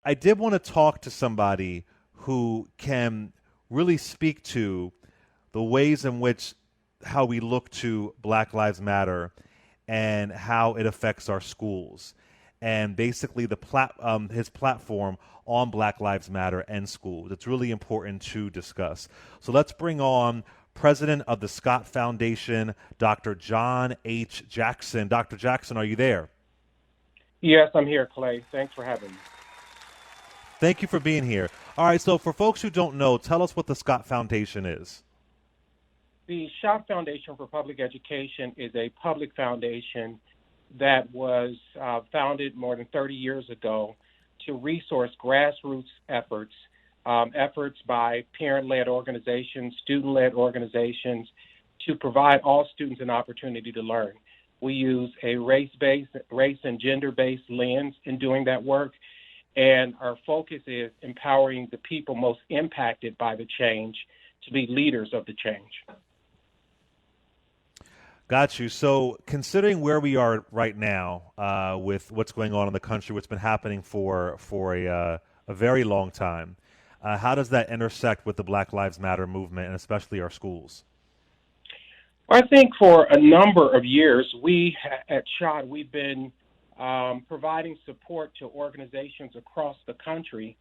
I did want to talk to somebody who can really speak to the ways in which how we look to Black Lives Matter and how it affects our schools, and basically his platform on Black Lives Matter and schools. It's really important to discuss. So let's bring on President of the Schott Foundation, Dr. John H. Jackson. Dr. Jackson, are you there? Yes, I'm here, Clay. Thanks for having me. Thank you for being here. All right, so for folks who don't know, tell us what the Schott Foundation is. The Schott Foundation for Public Education is a public foundation that was founded more than 30 years ago to resource grassroots efforts, efforts by parent-led organizations, student-led organizations, to provide all students an opportunity to learn. We use a race and gender-based lens in doing that work, and our focus is empowering the people most impacted by the change to be leaders of the change. Got you. So considering where we are right now with what's going on in the country, what's been happening for a very long time, how does that intersect with the Black Lives Matter movement and especially our schools? I think for a number of years, we at Schott, we've been providing support to organizations across the country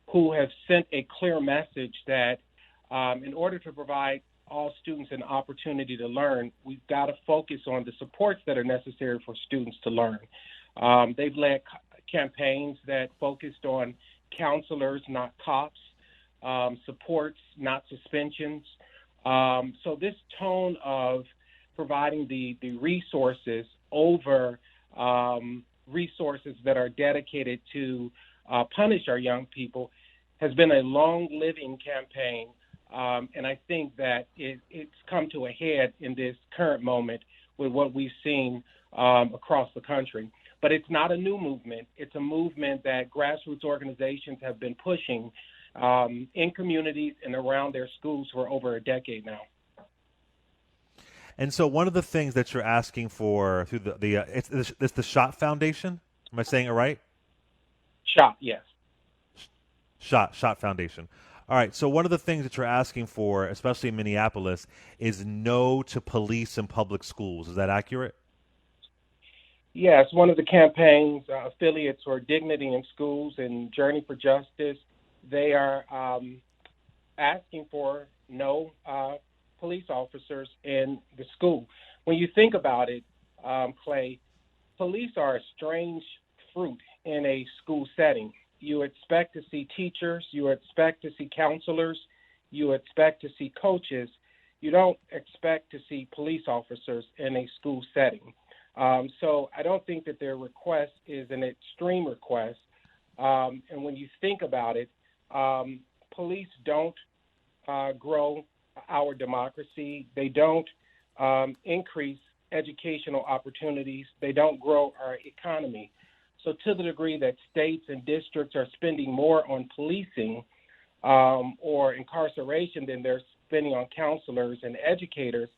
who have sent a clear message that in order to provide all students an opportunity to learn, we've got to focus on the supports that are necessary for students to learn. They've led campaigns that focused on counselors, not cops, supports, not suspensions. So this tone of providing the resources over resources that are dedicated to punish our young people has been a long-living campaign. And I think that it's come to a head in this current moment with what we've seen across the country. But it's not a new movement. It's a movement that grassroots organizations have been pushing in communities and around their schools for over a decade now. And so one of the things that you're asking for through it's the Schott Foundation. Am I saying it right? Schott, yes. Schott Foundation. All right. So one of the things that you're asking for, especially in Minneapolis, is no to police in public schools. Is that accurate? Yes. One of the campaign's affiliates for Dignity in Schools and Journey for Justice, they are asking for no police officers in the school. When you think about it, Clay, police are a strange fruit in a school setting. You expect to see teachers, you expect to see counselors, you expect to see coaches. You don't expect to see police officers in a school setting. So I don't think that their request is an extreme request. And when you think about it, police don't grow our democracy. They don't increase educational opportunities. They don't grow our economy. So to the degree that states and districts are spending more on policing or incarceration than they're spending on counselors and educators,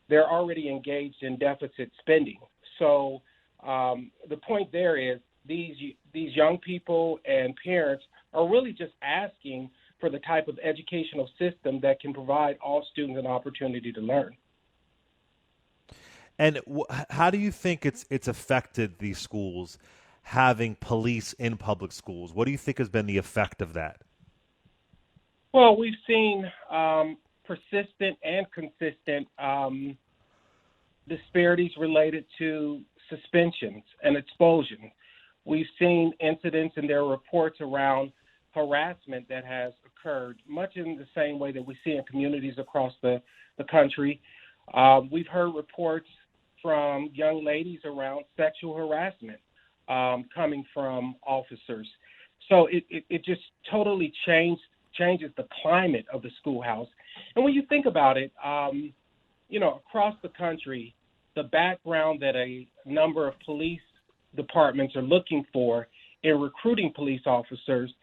they're already engaged in deficit spending. So the point there is these young people and parents are really just asking for the type of educational system that can provide all students an opportunity to learn. And how do you think it's affected these schools having police in public schools? What do you think has been the effect of that? Well, we've seen persistent and consistent disparities related to suspensions and expulsion. We've seen incidents in their reports around harassment that has occurred, much in the same way that we see in communities across the country. We've heard reports from young ladies around sexual harassment coming from officers. So it just totally changes the climate of the schoolhouse. And when you think about it, across the country, the background that a number of police departments are looking for in recruiting police officers,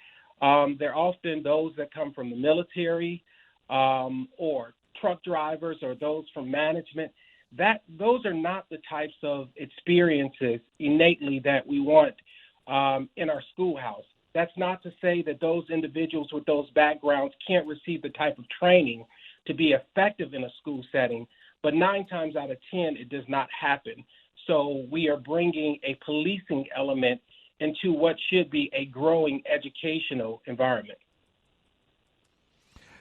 they're often those that come from the military or truck drivers or those from management. Those are not the types of experiences innately that we want in our schoolhouse. That's not to say that those individuals with those backgrounds can't receive the type of training to be effective in a school setting, but 9 times out of 10, it does not happen. So we are bringing a policing element into what should be a growing educational environment.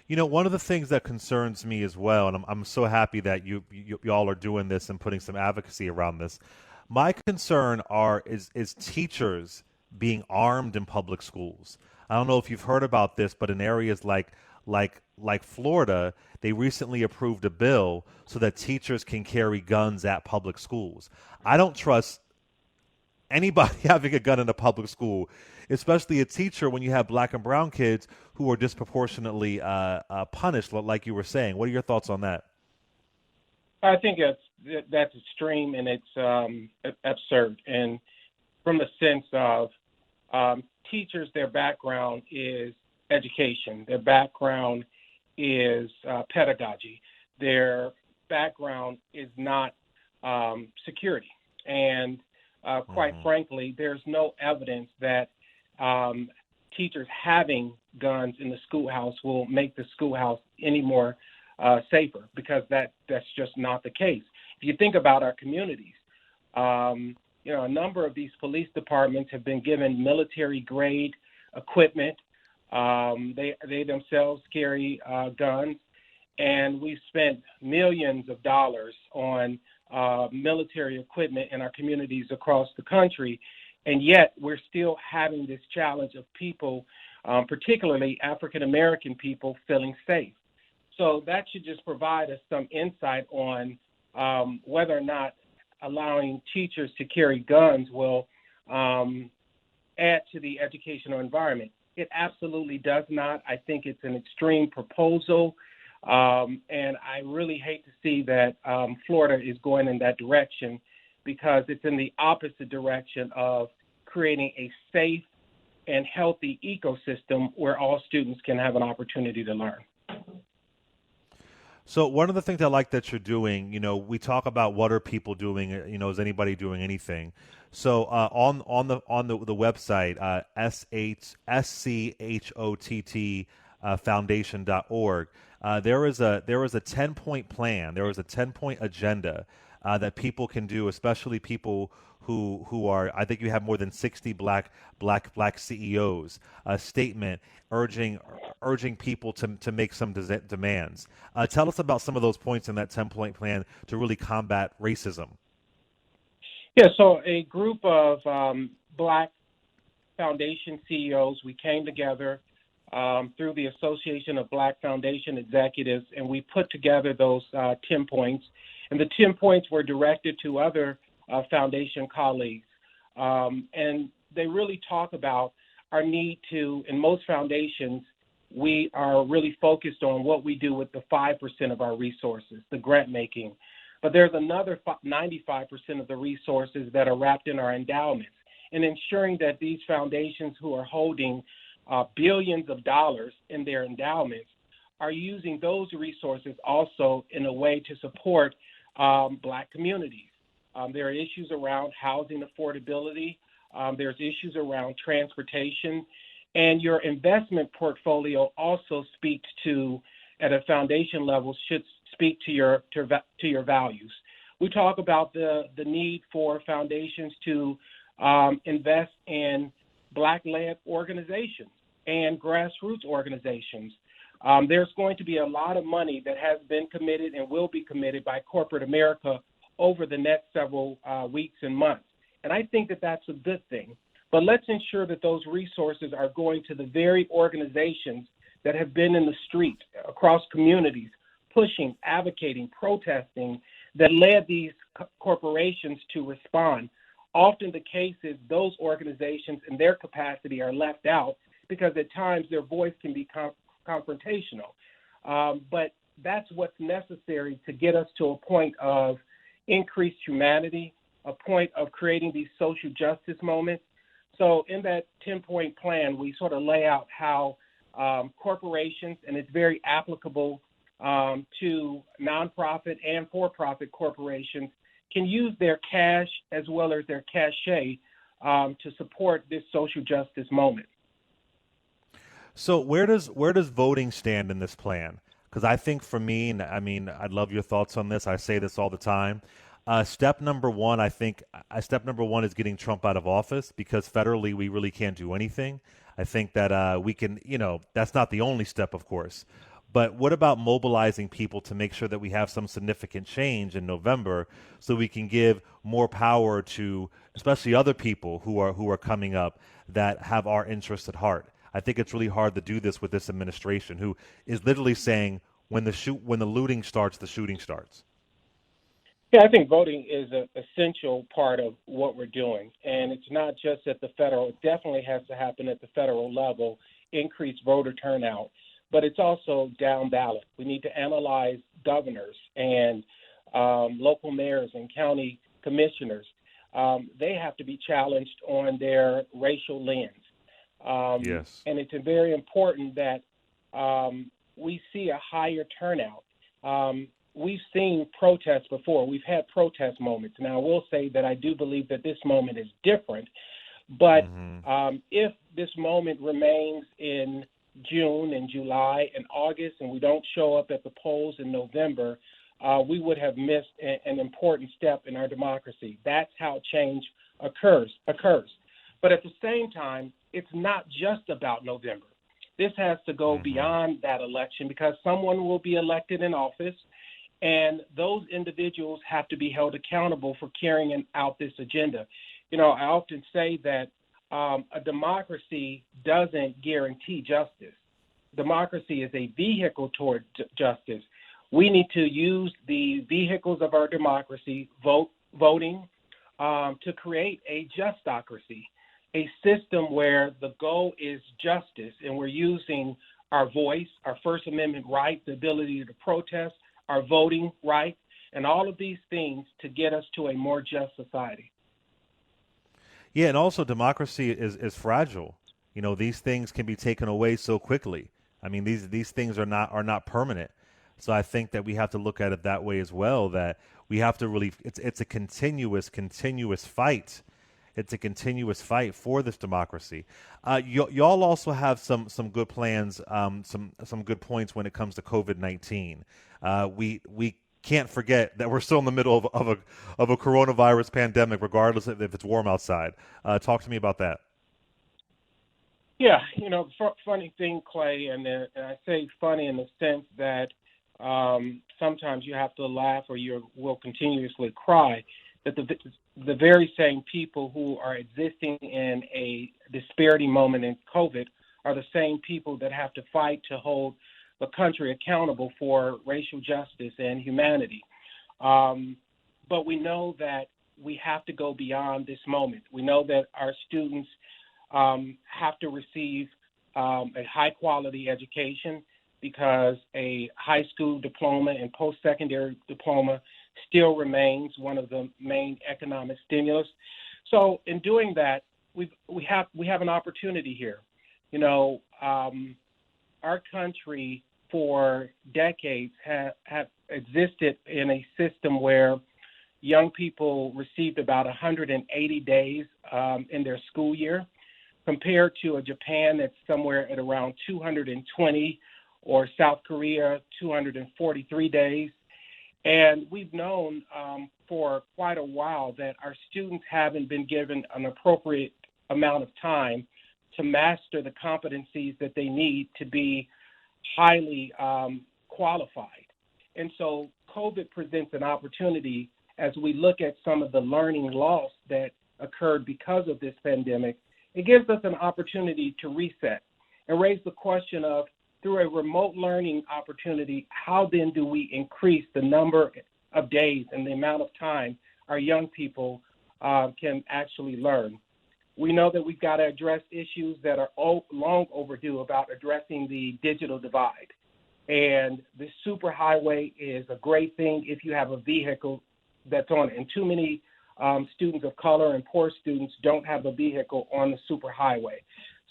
You know, one of the things that concerns me as well, and I'm so happy that you all are doing this and putting some advocacy around this. My concern is teachers being armed in public schools. I don't know if you've heard about this, but in areas like Florida, they recently approved a bill so that teachers can carry guns at public schools. I don't trust anybody having a gun in a public school, especially a teacher when you have black and brown kids who are disproportionately punished, like you were saying. What are your thoughts on that? I think that's extreme and it's absurd. And from the sense of teachers, their background is education. Their background is pedagogy. Their background is not security. And quite frankly, there's no evidence that teachers having guns in the schoolhouse will make the schoolhouse any more safer, because that's just not the case. If you think about our communities, a number of these police departments have been given military grade equipment. They themselves carry guns, and we've spent millions of dollars on military equipment in our communities across the country, and yet we're still having this challenge of people, particularly African American people, feeling safe. So that should just provide us some insight on whether or not allowing teachers to carry guns will add to the educational environment. It absolutely does not. I think it's an extreme proposal, and I really hate to see that Florida is going in that direction, because it's in the opposite direction of creating a safe and healthy ecosystem where all students can have an opportunity to learn. So one of the things I like that you're doing, we talk about what are people doing, is anybody doing anything? So on the website, SCHOTT foundation.org, there is a 10-point plan. There is a 10-point agenda that people can do, especially people who are, I think you have more than 60 black CEOs, a statement urging people to make some demands. Tell us about some of those points in that 10-point plan to really combat racism. Yeah, so a group of black foundation CEOs, we came together through the Association of Black Foundation Executives, and we put together those 10 points. And the 10 points were directed to other foundation colleagues. And they really talk about our need to, in most foundations, we are really focused on what we do with the 5% of our resources, the grant making. But there's another 95% of the resources that are wrapped in our endowments, and ensuring that these foundations who are holding billions of dollars in their endowments are using those resources also in a way to support black communities. There are issues around housing affordability. There's issues around transportation. And your investment portfolio also speaks to, at a foundation level, should speak to your values. We talk about the need for foundations to invest in Black-led organizations and grassroots organizations. There's going to be a lot of money that has been committed and will be committed by corporate America over the next several weeks and months. And I think that that's a good thing. But let's ensure that those resources are going to the very organizations that have been in the street across communities, pushing, advocating, protesting, that led these corporations to respond. Often the case is those organizations in their capacity are left out because at times their voice can be confrontational. But that's what's necessary to get us to a point of increased humanity, a point of creating these social justice moments. So in that 10-point plan, we sort of lay out how corporations, and it's very applicable to nonprofit and for-profit corporations, can use their cash as well as their cachet to support this social justice moment. So where does voting stand in this plan? Because I think for me, and I mean, I'd love your thoughts on this. I say this all the time. Step number one, I think, step number one is getting Trump out of office because federally we really can't do anything. I think that we can, that's not the only step, of course. But what about mobilizing people to make sure that we have some significant change in November so we can give more power to especially other people who are coming up that have our interests at heart? I think it's really hard to do this with this administration who is literally saying when the looting starts, the shooting starts. Yeah, I think voting is an essential part of what we're doing. And it's not just at the federal, it definitely has to happen at the federal level, increase voter turnout, but it's also down ballot. We need to analyze governors and local mayors and county commissioners. They have to be challenged on their racial lens. Yes. And it's very important that we see a higher turnout. We've seen protests before. We've had protest moments. Now, I will say that I do believe that this moment is different. But if this moment remains in June and July and August and we don't show up at the polls in November, we would have missed an important step in our democracy. That's how change occurs. But at the same time, it's not just about November. This has to go beyond that election because someone will be elected in office, and those individuals have to be held accountable for carrying out this agenda. I often say that a democracy doesn't guarantee justice. Democracy is a vehicle toward justice. We need to use the vehicles of our democracy, voting, to create a justocracy, a system where the goal is justice, and we're using our voice, our First Amendment right, the ability to protest, our voting right, and all of these things to get us to a more just society. Yeah, and also democracy is fragile. These things can be taken away so quickly. I mean, these things are not permanent. So I think that we have to look at it that way as well. That we have to really it's a continuous fight. It's a continuous fight for this democracy. Y'all also have some good plans, some good points when it comes to COVID-19. We can't forget that we're still in the middle of a coronavirus pandemic, regardless of if it's warm outside. Talk to me about that. Yeah, funny thing, Clay, and I say funny in the sense that sometimes you have to laugh or you will continuously cry, that the very same people who are existing in a disparity moment in COVID are the same people that have to fight to hold the country accountable for racial justice and humanity. But we know that we have to go beyond this moment. We know that our students have to receive a high-quality education because a high school diploma and post-secondary diploma still remains one of the main economic stimulus. So in doing that, we have an opportunity here. Our country for decades have existed in a system where young people received about 180 days in their school year, compared to a Japan that's somewhere at around 220, or South Korea 243 days. And we've known for quite a while that our students haven't been given an appropriate amount of time to master the competencies that they need to be highly qualified. And so COVID presents an opportunity as we look at some of the learning loss that occurred because of this pandemic. It gives us an opportunity to reset and raise the question of, through a remote learning opportunity, how then do we increase the number of days and the amount of time our young people can actually learn? We know that we've got to address issues that are long overdue about addressing the digital divide. And the superhighway is a great thing if you have a vehicle that's on it. And too many students of color and poor students don't have a vehicle on the superhighway.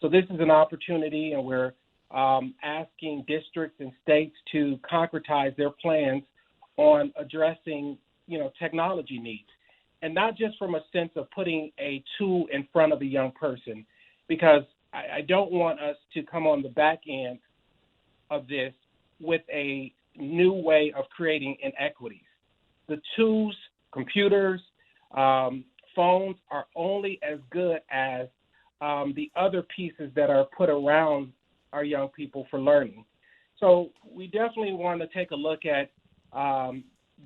So this is an opportunity, and we're asking districts and states to concretize their plans on addressing, technology needs. And not just from a sense of putting a tool in front of a young person, because I don't want us to come on the back end of this with a new way of creating inequities. The tools, computers, phones are only as good as the other pieces that are put around our young people for learning. So we definitely want to take a look at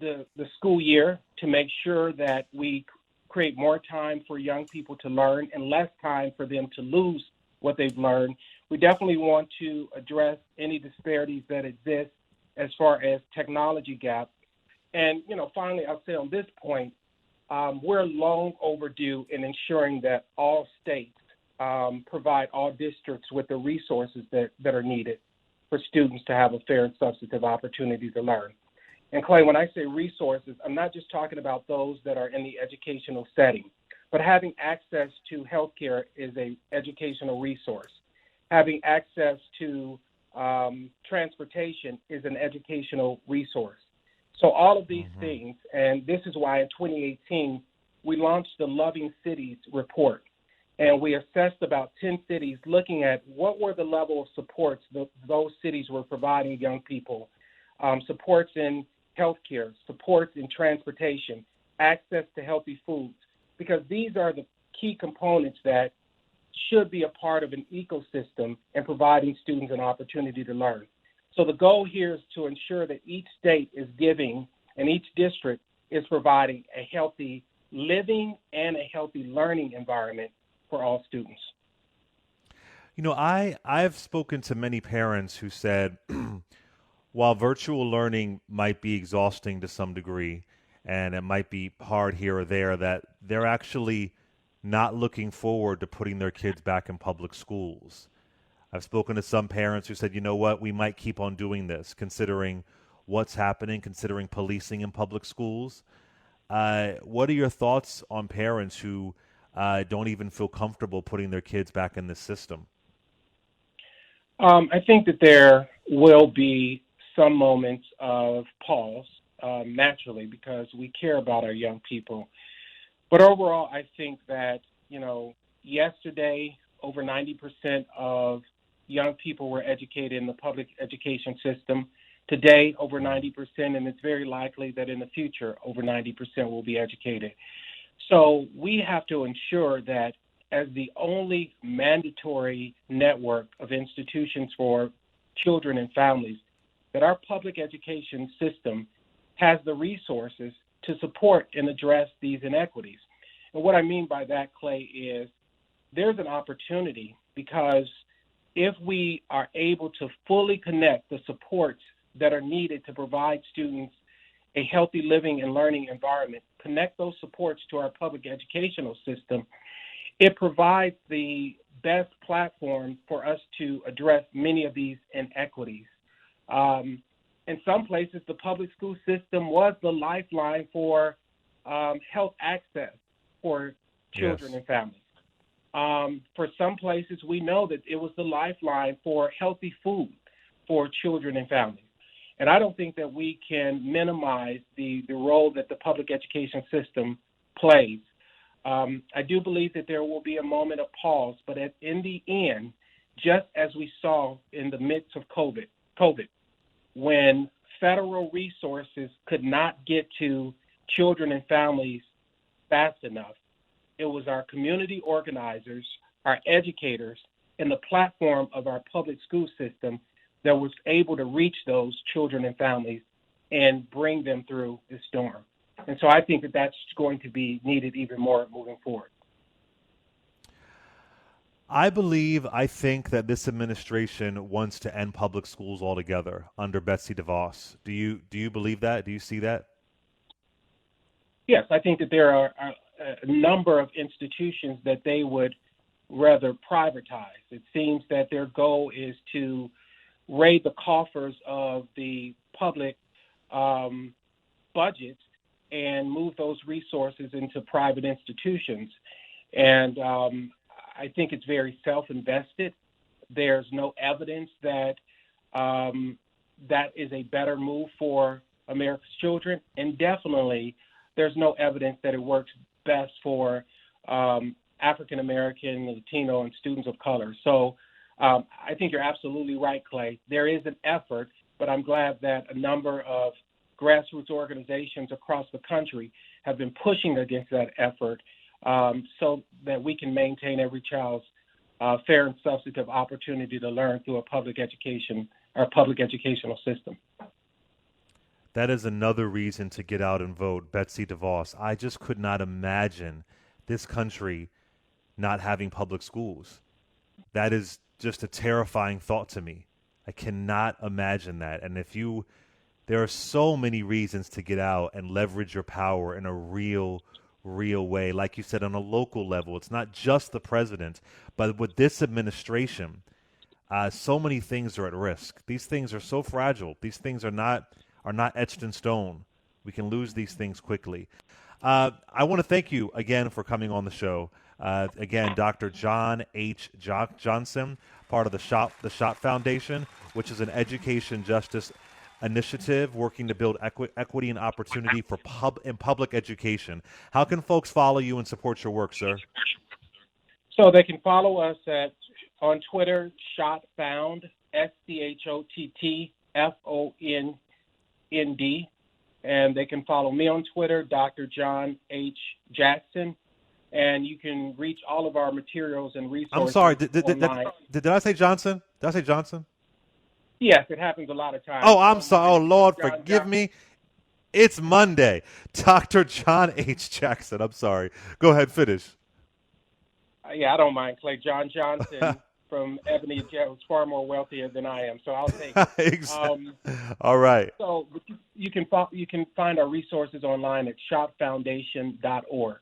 the school year to make sure that we create more time for young people to learn and less time for them to lose what they've learned. We definitely want to address any disparities that exist as far as technology gaps. And, finally, I'll say on this point, we're long overdue in ensuring that all states provide all districts with the resources that are needed for students to have a fair and substantive opportunity to learn. And Clay, when I say resources, I'm not just talking about those that are in the educational setting, but having access to healthcare is an educational resource. Having access to transportation is an educational resource. So all of these things, and this is why in 2018, we launched the Loving Cities report. And we assessed about 10 cities looking at what were the level of supports those cities were providing young people, supports in healthcare, supports in transportation, access to healthy foods, because these are the key components that should be a part of an ecosystem in providing students an opportunity to learn. So the goal here is to ensure that each state is giving and each district is providing a healthy living and a healthy learning environment for all students. I've spoken to many parents who said, while virtual learning might be exhausting to some degree, and it might be hard here or there, that they're actually not looking forward to putting their kids back in public schools. I've spoken to some parents who said, you know what, we might keep on doing this, considering what's happening, considering policing in public schools. What are your thoughts on parents who don't even feel comfortable putting their kids back in this system? I think that there will be some moments of pause, naturally, because we care about our young people. But overall, I think that, yesterday, over 90% of young people were educated in the public education system. Today, over 90%, and it's very likely that in the future, over 90% will be educated. So we have to ensure that as the only mandatory network of institutions for children and families, that our public education system has the resources to support and address these inequities. And what I mean by that, Clay, is there's an opportunity, because if we are able to fully connect the supports that are needed to provide students a healthy living and learning environment, connect those supports to our public educational system, it provides the best platform for us to address many of these inequities. In some places, the public school system was the lifeline for health access for children and families. For some places, we know that it was the lifeline for healthy food for children and families. And I don't think that we can minimize the role that the public education system plays. I do believe that there will be a moment of pause, but in the end, just as we saw in the midst of COVID, when federal resources could not get to children and families fast enough, it was our community organizers, our educators, and the platform of our public school system that was able to reach those children and families and bring them through this storm. And so I think that that's going to be needed even more moving forward. I think that this administration wants to end public schools altogether under Betsy DeVos. Do you believe that? Do you see that? Yes, I think that there are a number of institutions that they would rather privatize. It seems that their goal is to raid the coffers of the public budgets and move those resources into private institutions. And I think it's very self-invested. There's no evidence that that is a better move for America's children. And definitely there's no evidence that it works best for African American, Latino, and students of color. So I think you're absolutely right, Clay. There is an effort, but I'm glad that a number of grassroots organizations across the country have been pushing against that effort so that we can maintain every child's fair and substantive opportunity to learn through a public education or public educational system. That is another reason to get out and vote, Betsy DeVos. I just could not imagine this country not having public schools. That is just a terrifying thought to me. I cannot imagine that. And there are so many reasons to get out and leverage your power in a real way. Like you said, on a local level, it's not just the president, but with this administration, so many things are at risk. These things are so fragile. These things are not etched in stone. We can lose these things quickly. I want to thank you again for coming on the show. Again, Dr. John H. Johnson, part of the Schott Foundation, which is an education justice initiative working to build equity and opportunity for public education. How can folks follow you and support your work, sir? So they can follow us on Twitter, Schott Found, SCHOTTFOND, and they can follow me on Twitter, Dr. John H. Jackson, and you can reach all of our materials and resources. I'm sorry, online. Did I say Johnson? Did I say Johnson? Yes, it happens a lot of times. Oh, I'm sorry. Oh, Lord, John forgive Johnson. me. It's Monday. Dr. John H. Jackson. I'm sorry. Go ahead, finish. Yeah, I don't mind, Clay. John Johnson from Ebony was far more wealthier than I am, so I'll take it. Exactly. All right. So you can find our resources online at schottfoundation.org.